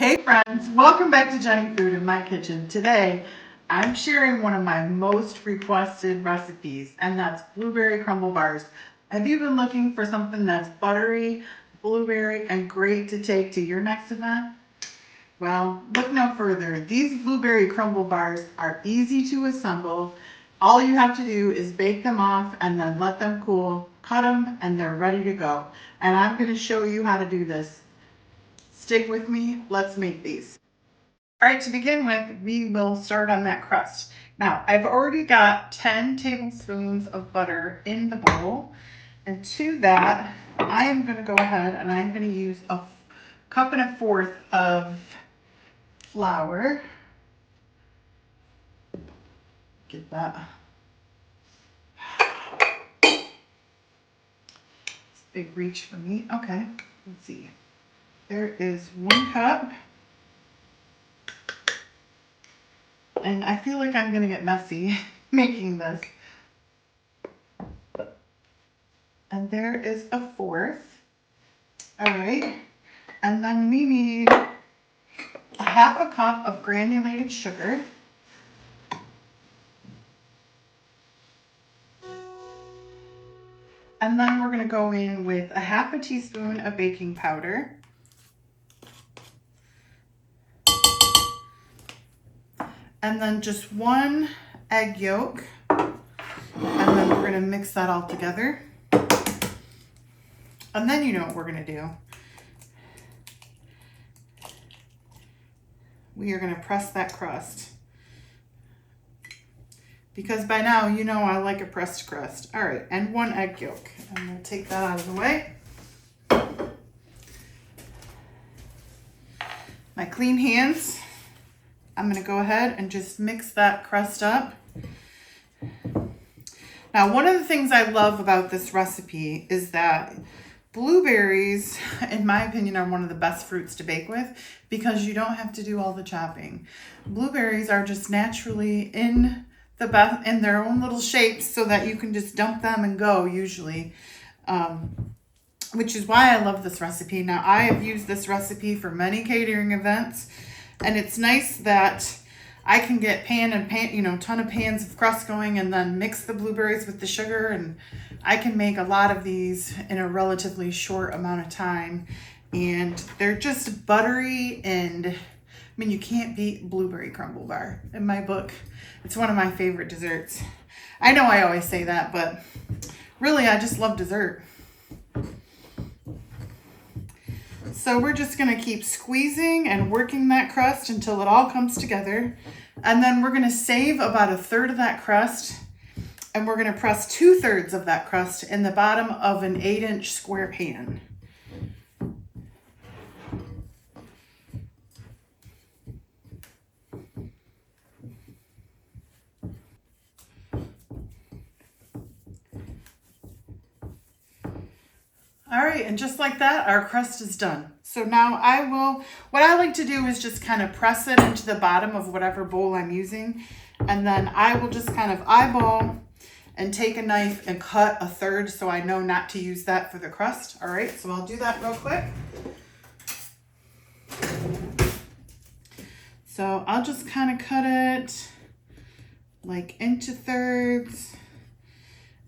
Hey friends, welcome back to Jeni Food in My Kitchen. Today, I'm sharing one of my most requested recipes, and that's blueberry crumble bars. Have you been looking for something that's buttery, blueberry, and great to take to your next event? Well, look no further. These blueberry crumble bars are easy to assemble. All you have to do is bake them off and then let them cool, cut them, and they're ready to go. And I'm going to show you how to do this. Stick with me, let's make these. All right, to begin with, we will start on that crust. Now, I've already got 10 tablespoons of butter in the bowl. And to that, I am going to go ahead and I'm going to use a cup and a fourth of flour. Get that. It's a big reach for me. Okay, let's see. There is 1 cup. And I feel like I'm going to get messy making this. And there is a fourth. All right. And then we need a half a cup of granulated sugar. And then we're going to go in with a half a teaspoon of baking powder. And then just 1 egg yolk. And then we're going to mix that all together. And then you know what we're going to do. We are going to press that crust. Because by now, you know I like a pressed crust. All right, and 1 egg yolk. I'm going to take that out of the way. My clean hands. I'm going to go ahead and just mix that crust up. Now, one of the things I love about this recipe is that blueberries, in my opinion, are one of the best fruits to bake with because you don't have to do all the chopping. Blueberries are just naturally in their own little shapes so that you can just dump them and go usually, which is why I love this recipe. Now, I have used this recipe for many catering events, and it's nice that I can get ton of pans of crust going and then mix the blueberries with the sugar, and I can make a lot of these in a relatively short amount of time. And they're just buttery, and I mean, you can't beat blueberry crumble bar in my book. It's one of my favorite desserts. I know I always say that, but really I just love dessert. So we're just going to keep squeezing and working that crust until it all comes together. And then we're going to save about 1/3 of that crust, and we're going to press 2/3 of that crust in the bottom of an 8-inch square pan. All right, and just like that, our crust is done. So now what I like to do is just kind of press it into the bottom of whatever bowl I'm using. And then I will just kind of eyeball and take a knife and cut 1/3 so I know not to use that for the crust. All right, so I'll do that real quick. So I'll just kind of cut it like into thirds.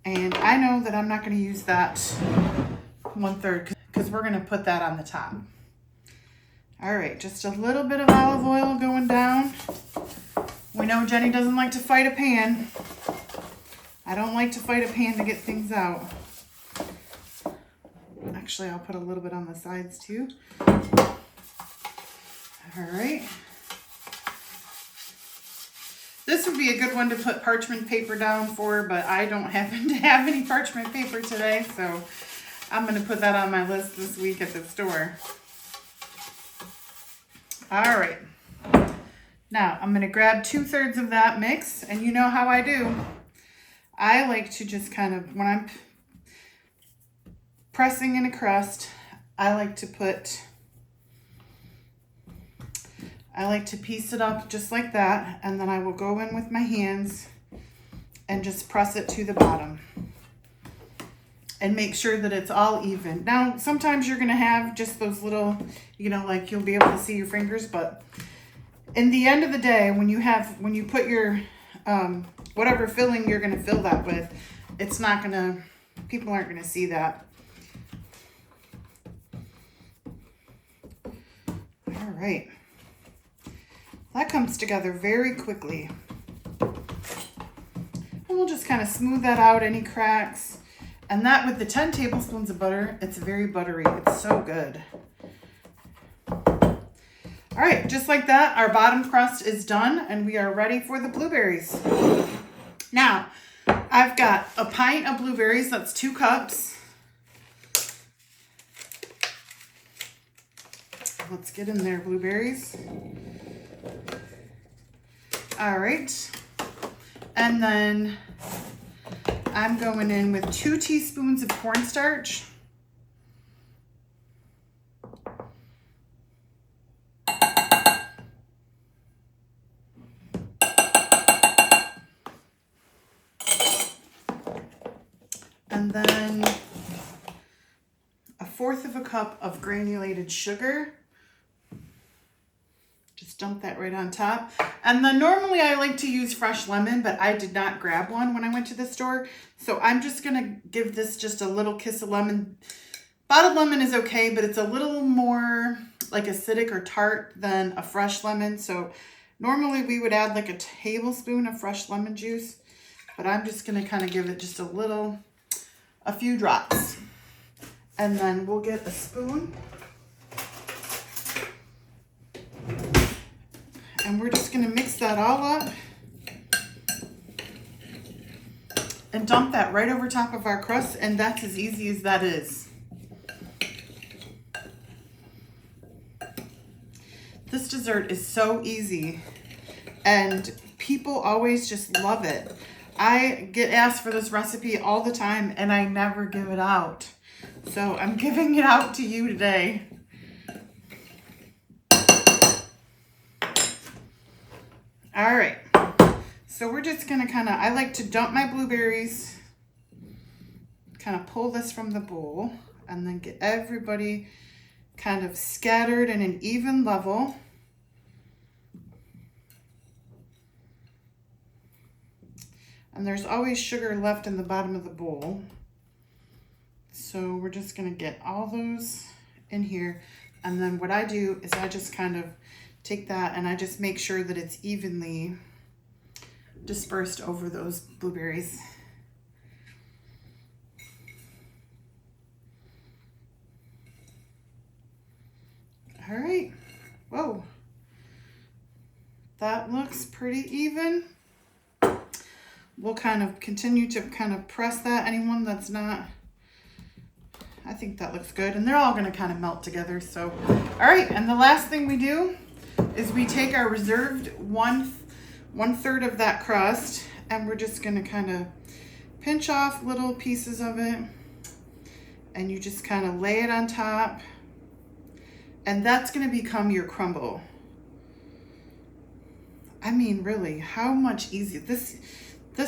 And I know that I'm not going to use that 1/3 because we're going to put that on the top. All right, just a little bit of olive oil going down. We know Jeni doesn't like to fight a pan. I don't like to fight a pan to get things out. Actually, I'll put a little bit on the sides too. All right. This would be a good one to put parchment paper down for, but I don't happen to have any parchment paper today, so I'm going to put that on my list this week at the store. All right. Now, I'm going to grab 2/3 of that mix, and you know how I do. I like to just kind of, when I'm pressing in a crust, I like to piece it up just like that, and then I will go in with my hands and just press it to the bottom. and make sure that it's all even. Now, sometimes you're gonna have just those little, you know, like you'll be able to see your fingers, but in the end of the day, when you put your, whatever filling you're gonna fill that with, it's not gonna, people aren't gonna see that. All right. That comes together very quickly. And we'll just kind of smooth that out, any cracks. And that with the 10 tablespoons of butter, it's very buttery. It's so good. All right, just like that, our bottom crust is done and we are ready for the blueberries. Now, I've got a pint of blueberries, that's 2 cups. Let's get in there, blueberries. All right. And then I'm going in with 2 teaspoons of cornstarch. And then 1/4 cup of granulated sugar. Just dump that right on top. And then normally I like to use fresh lemon, but I did not grab one when I went to the store. So I'm just gonna give this just a little kiss of lemon. Bottled lemon is okay, but it's a little more like acidic or tart than a fresh lemon. So normally we would add like a tablespoon of fresh lemon juice, but I'm just gonna kind of give it just a few drops. And then we'll get a spoon. And we're just gonna mix that all up and dump that right over top of our crust, and that's as easy as that is. This dessert is so easy and people always just love it. I get asked for this recipe all the time and I never give it out. So I'm giving it out to you today. All right, so we're just gonna I like to dump my blueberries, kind of pull this from the bowl, and then get everybody kind of scattered in an even level. And there's always sugar left in the bottom of the bowl. So we're just gonna get all those in here. And then what I do is I just kind of take that and I just make sure that it's evenly dispersed over those blueberries. All right, whoa. That looks pretty even. We'll kind of continue to kind of press that. Anyone that's not, I think that looks good. And they're all gonna kind of melt together, so. All right, and the last thing we do is we take our reserved one-third of that crust and we're just gonna kind of pinch off little pieces of it and you just kind of lay it on top, and that's gonna become your crumble. I mean, really, how much easier? This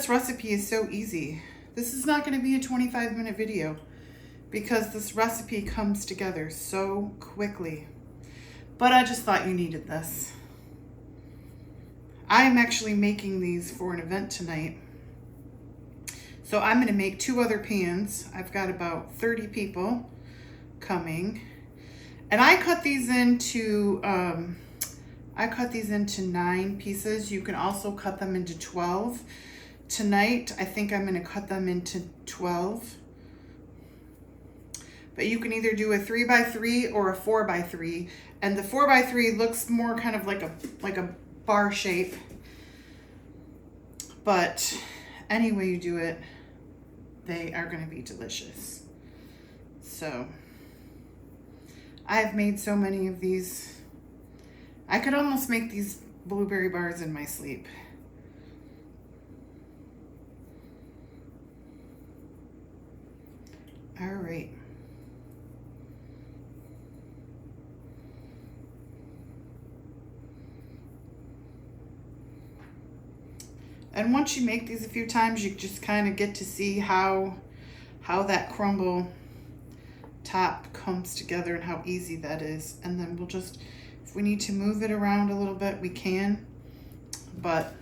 recipe is so easy. This is not gonna be a 25-minute video because this recipe comes together so quickly. But I just thought you needed this. I'm actually making these for an event tonight. So I'm gonna make 2 other pans. I've got about 30 people coming. And I cut these into 9 pieces. You can also cut them into 12. Tonight, I think I'm gonna cut them into 12. But you can either do a 3x3 or a 4x3. And the 4x3 looks more kind of like a bar shape. But any way you do it, they are gonna be delicious. So, I've made so many of these. I could almost make these blueberry bars in my sleep. All right. And once you make these a few times, you just kind of get to see how how that crumble top comes together and how easy that is. And then we'll just, if we need to move it around a little bit, we can. But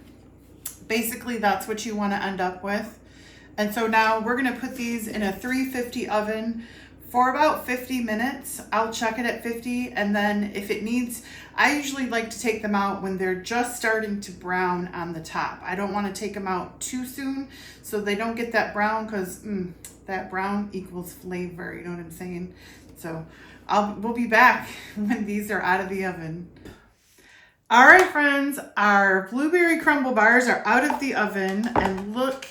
basically that's what you want to end up with. And so now we're going to put these in a 350 oven for about 50 minutes. I'll check it at 50, and then if it needs, I usually like to take them out when they're just starting to brown on the top. I don't want to take them out too soon so they don't get that brown, because that brown equals flavor, you know what I'm saying? So we'll be back when these are out of the oven. All right, friends, our blueberry crumble bars are out of the oven, and look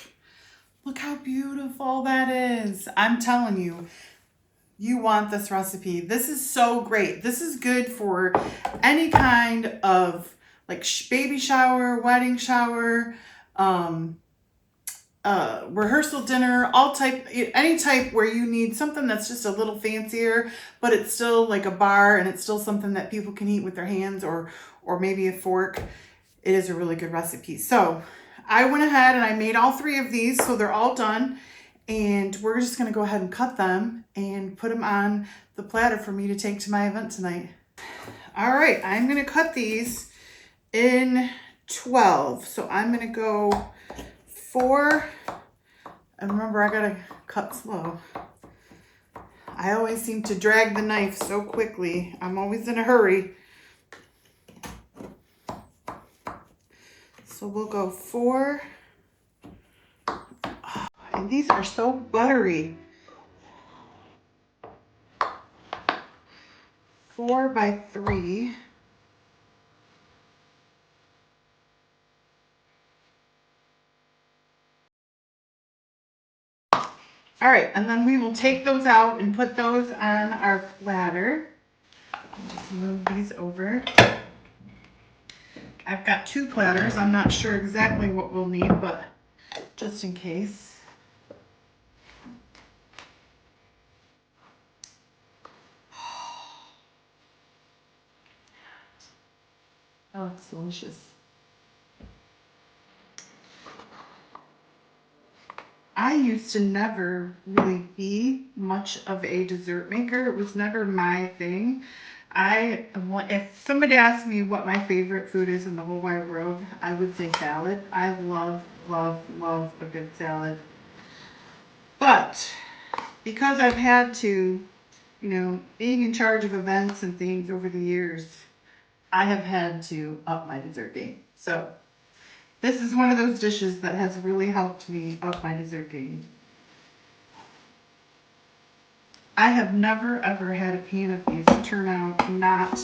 how beautiful that is. I'm telling you, you want this recipe. This is so great. This is good for any kind of like baby shower, wedding shower, rehearsal dinner, any type where you need something that's just a little fancier, but it's still like a bar and it's still something that people can eat with their hands or maybe a fork. It is a really good recipe. So I went ahead and I made all 3 of these, so they're all done. And we're just going to go ahead and cut them and put them on the platter for me to take to my event tonight. All right, I'm going to cut these in 12. So I'm going to go 4. And remember, I got to cut slow. I always seem to drag the knife so quickly. I'm always in a hurry. So we'll go 4. And these are so buttery. 4 by 3. All right, and then we will take those out and put those on our platter. Just move these over. I've got 2 platters. I'm not sure exactly what we'll need, but just in case. Oh, it's delicious. I used to never really be much of a dessert maker. It was never my thing. If somebody asked me what my favorite food is in the whole wide world, I would say salad. I love, love, love a good salad. But because I've had to, being in charge of events and things over the years, I have had to up my dessert game. So this is one of those dishes that has really helped me up my dessert game. I have never ever had a pan of these turn out not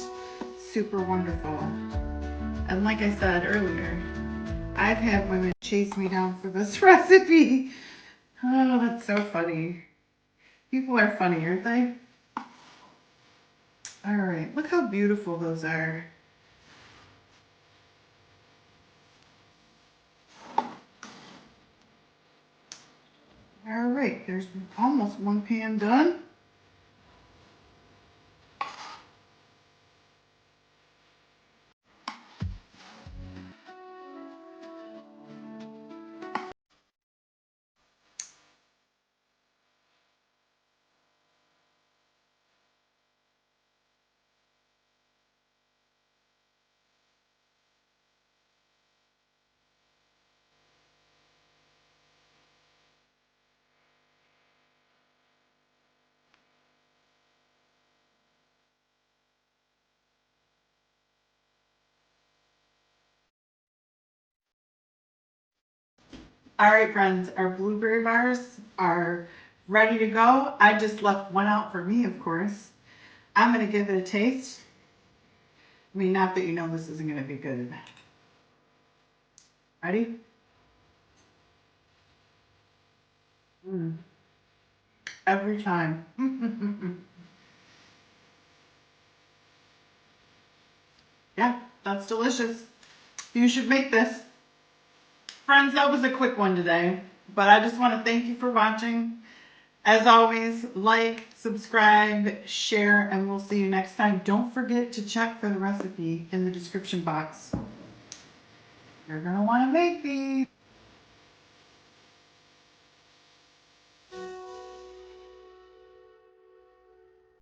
super wonderful. And like I said earlier, I've had women chase me down for this recipe. Oh, that's so funny. People are funny, aren't they? All right, look how beautiful those are. All right, there's almost one pan done. All right, friends, our blueberry bars are ready to go. I just left one out for me, of course. I'm going to give it a taste. I mean, not that you know this isn't going to be good. Ready? Every time. Yeah, that's delicious. You should make this. Friends, that was a quick one today, but I just want to thank you for watching. As always, like, subscribe, share, and we'll see you next time. Don't forget to check for the recipe in the description box. You're going to want to make these.